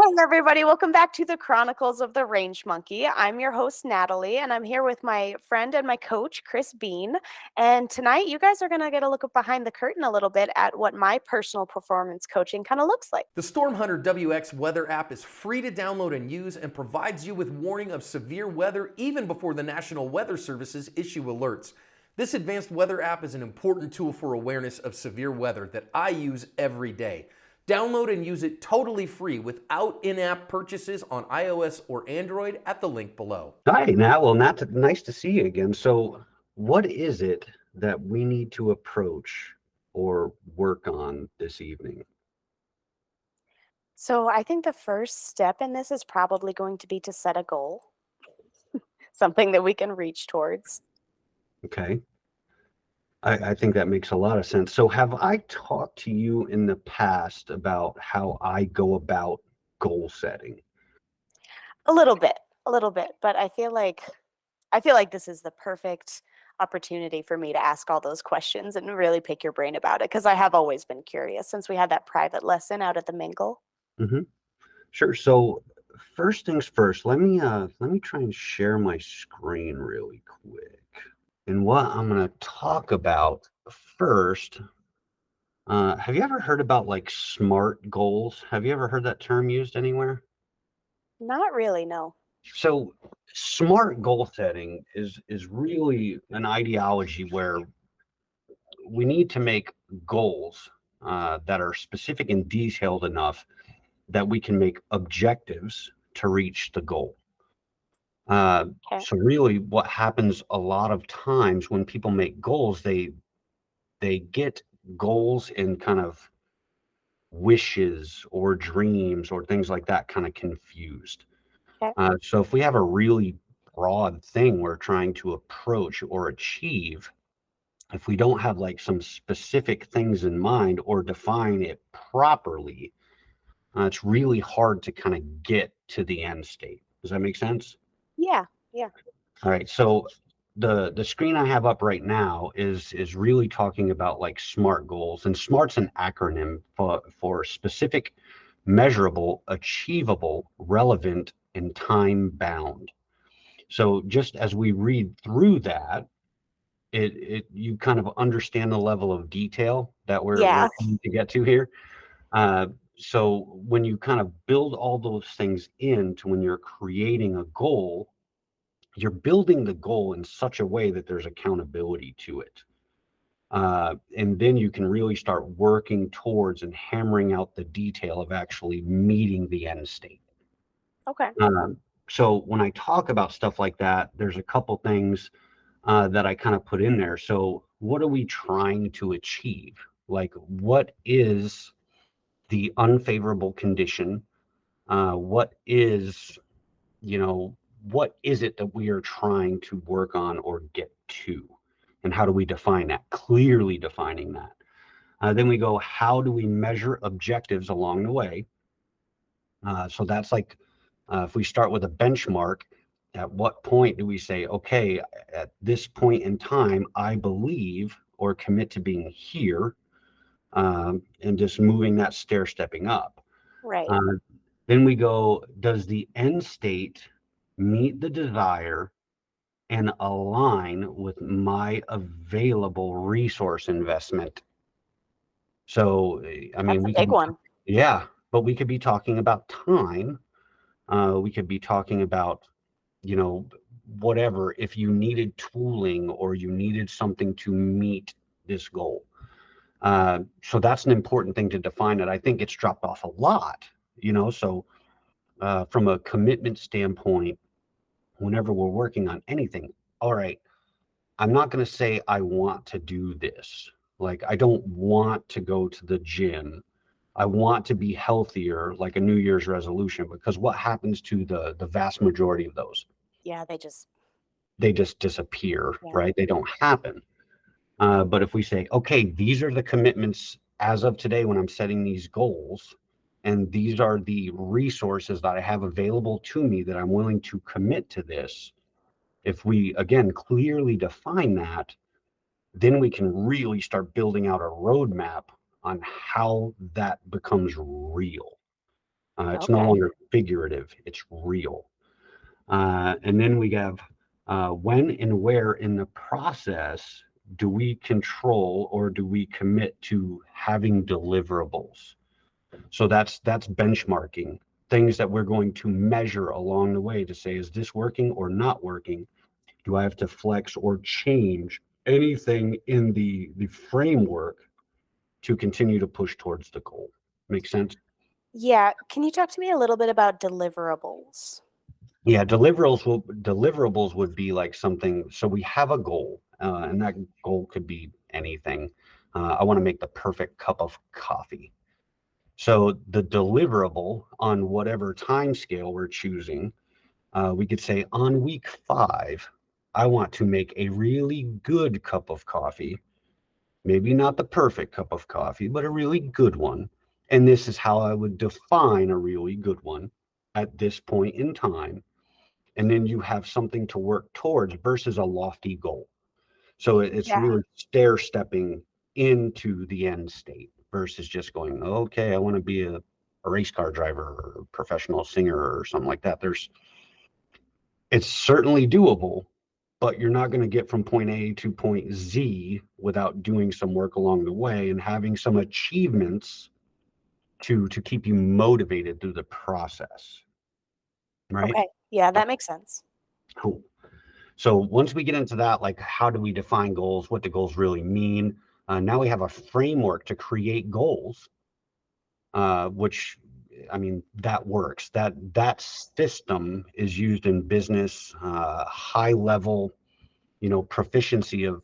Hey everybody, welcome back to the Chronicles of the Range Monkey. I'm your host Natalie, and I'm here with my friend and my coach Chris Bean. And tonight, you guys are going to get a look behind the curtain a little bit at what my personal performance coaching kind of looks like. The Storm Hunter WX weather app is free to download and use and provides you with warning of severe weather even before the National Weather Services issue alerts. This advanced weather app is an important tool for awareness of severe weather that I use every day. Download and use it totally free without in-app purchases on iOS or Android at the link below. Hi, Nat. Well, Nat, nice to see you again. So, what is it that we need to approach or work on this evening? So, I think the first step in this is probably going to be to set a goal, something that we can reach towards. Okay. I think that makes a lot of sense. So, have I talked to you in the past about how I go about goal setting? A little bit, but I feel like this is the perfect opportunity for me to ask all those questions and really pick your brain about it because I have always been curious since we had that private lesson out at the Mingle. hmm Sure. So, first things first, let me try and share my screen really quick. And what I'm going to talk about first. Have you ever heard about like SMART goals? Have you ever heard that term used anywhere? Not really, no. So, SMART goal setting is really an ideology where we need to make goals that are specific and detailed enough that we can make objectives to reach the goal. Uh, Okay. so, really, what happens a lot of times when people make goals, they get goals in kind of wishes or dreams or things like that kind of confused. Okay. So if we have a really broad thing we're trying to approach or achieve, if we don't have like some specific things in mind or define it properly, it's really hard to kind of get to the end state. Does that make sense? Yeah. Yeah. All right. So the screen I have up right now is really talking about like SMART goals, and SMART's an acronym for specific, measurable, achievable, relevant, and time bound. So just as we read through that, it you kind of understand the level of detail that we're Yeah. trying to get to here. Uh, so when you kind of build all those things into when you're creating a goal, you're building the goal in such a way that there's accountability to it. And then you can really start working towards and hammering out the detail of actually meeting the end state. Okay. Um, so when I talk about stuff like that, there's a couple things that I kind of put in there. So what are we trying to achieve? Like, what is the unfavorable condition? What is, what is it that we are trying to work on or get to? And how do we define that? Clearly defining that. Then we go, how do we measure objectives along the way? So that's like, if we start with a benchmark, at what point do we say, okay, at this point in time, I believe or commit to being here, and just moving that stair stepping up. Right. Uh, then we go, does the end state meet the desire and align with my available resource investment? So, I mean, That's a we could big be, one. yeah, but we could be talking about time. We could be talking about, you know, whatever, if you needed tooling or you needed something to meet this goal. So that's an important thing to define, and I think it's dropped off a lot, so from a commitment standpoint, whenever we're working on anything, all right, I'm not going to say I want to do this. Like, I don't want to go to the gym. I want to be healthier, like a New Year's resolution, because what happens to the vast majority of those? Yeah, they just, They just disappear, yeah. right? They don't happen. But if we say, okay, these are the commitments as of today when I'm setting these goals, and these are the resources that I have available to me that I'm willing to commit to this, if we, again, clearly define that, then we can really start building out a roadmap on how that becomes real. It's no Okay. longer figurative, it's real. And then we have when and where in the process do we control or do we commit to having deliverables? So that's benchmarking, things that we're going to measure along the way to say, is this working or not working? Do I have to flex or change anything in the framework to continue to push towards the goal? Make sense? Yeah. Can you talk to me a little bit about deliverables? Yeah, deliverables would be like something. So we have a goal, and that goal could be anything. I want to make the perfect cup of coffee. So the deliverable on whatever time scale we're choosing, we could say on week 5, I want to make a really good cup of coffee. Maybe not the perfect cup of coffee, but a really good one. And this is how I would define a really good one at this point in time. And then you have something to work towards versus a lofty goal. So it's Yeah. really stair stepping into the end state versus just going, okay, I want to be a race car driver or a professional singer or something like that. It's certainly doable, but you're not going to get from point A to point Z without doing some work along the way and having some achievements to keep you motivated through the process. Right? Okay. Yeah, that makes sense. Cool. So once we get into that, like how do we define goals, what do goals really mean? Now we have a framework to create goals, which I mean that works. That system is used in business, high level, proficiency of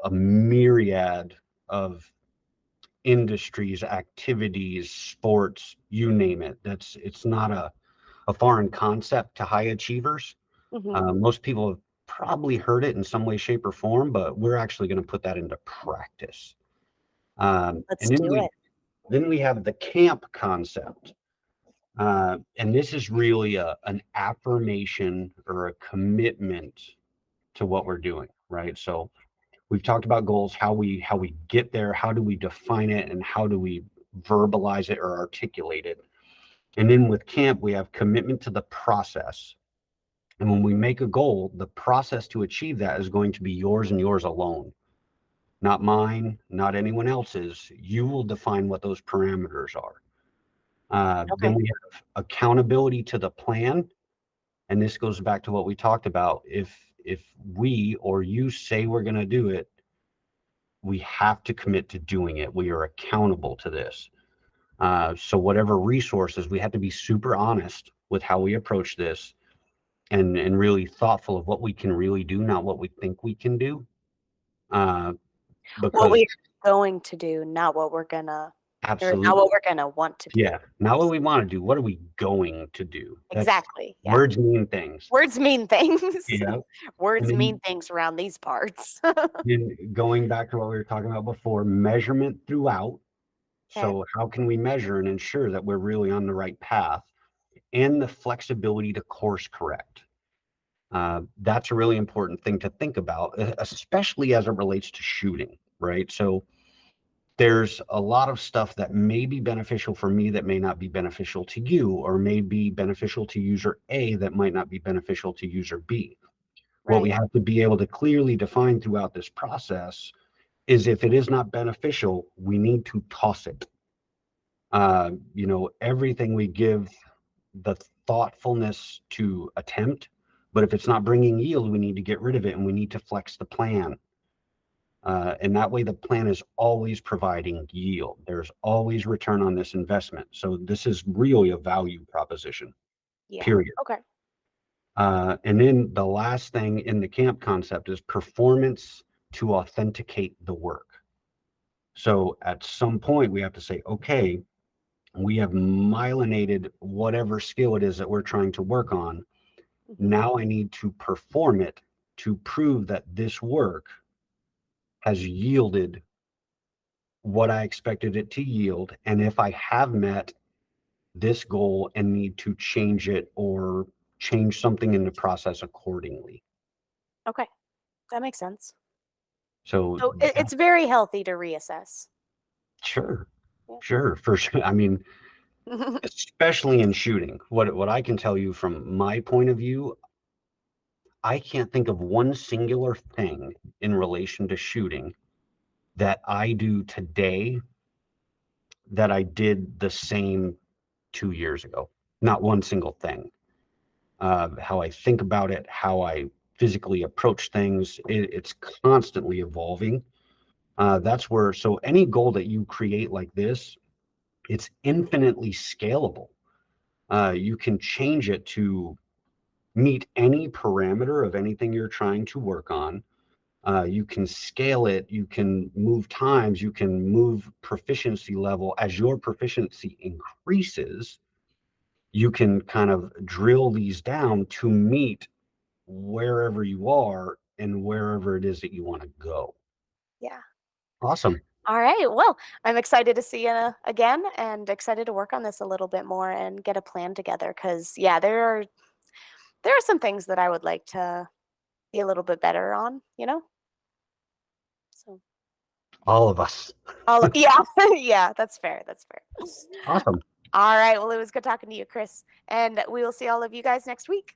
a myriad of industries, activities, sports, you name it. It's not a foreign concept to high achievers. Hmm. Most people have probably heard it in some way, shape, or form, but we're actually going to put that into practice. Let's And then do it. we have the camp concept, and this is really an affirmation or a commitment to what we're doing, right? So we've talked about goals, how we get there, how do we define it, and how do we verbalize it or articulate it. And then with camp, we have commitment to the process. And when we make a goal, the process to achieve that is going to be yours and yours alone, not mine, not anyone else's. You will define what those parameters are. Then Okay. we have accountability to the plan. And this goes back to what we talked about. If we or you say we're going to do it, we have to commit to doing it. We are accountable to this. So whatever resources, we have to be super honest with how we approach this and really thoughtful of what we can really do, not what we think we can do. What Because we're going to do, not what we're gonna, or not absolutely, what we're gonna want to do. yeah, not what we want to do. What are we going to do? That's Exactly. Yeah. words mean things. Words mean things. Yeah. And Words mean then, things around these parts. then going back to what we were talking about before, measurement throughout. Okay. So how can we measure and ensure that we're really on the right path and the flexibility to course correct? That's a really important thing to think about, especially as it relates to shooting, right? So there's a lot of stuff that may be beneficial for me that may not be beneficial to you, or may be beneficial to user A that might not be beneficial to user B. What we Right. have to be able to clearly define throughout this process is if it is not beneficial, we need to toss it. Everything we give the thoughtfulness to attempt, but if it's not bringing yield, we need to get rid of it and we need to flex the plan. And that way the plan is always providing yield. There's always return on this investment. So this is really a value proposition, Yeah. period. Okay. And then the last thing in the camp concept is performance to authenticate the work. So at some point we have to say, okay, we have myelinated whatever skill it is that we're trying to work on. Mhm. Now I need to perform it to prove that this work has yielded what I expected it to yield. And if I have met this goal and need to change it or change something in the process accordingly. Okay. That makes sense. So So it's very healthy to reassess. sure, Yeah. sure, for sure. I mean, especially in shooting. What I can tell you from my point of view, I can't think of one singular thing in relation to shooting that I do today that I did the same 2 years ago. Not one single thing. How I think about it, how I physically approach things, it's constantly evolving. That's where, so any goal that you create like this, it's infinitely scalable. You can change it to meet any parameter of anything you're trying to work on. You can scale it, you can move times, you can move proficiency level. As your proficiency increases, you can kind of drill these down to meet wherever you are and wherever it is that you want to go. Yeah. Awesome. All right. Well, I'm excited to see you again and excited to work on this a little bit more and get a plan together because yeah, there are some things that I would like to be a little bit better on, you know? So All of us. all yeah, yeah, that's fair. That's fair. Awesome. All right. Well, it was good talking to you, Chris. And we will see all of you guys next week.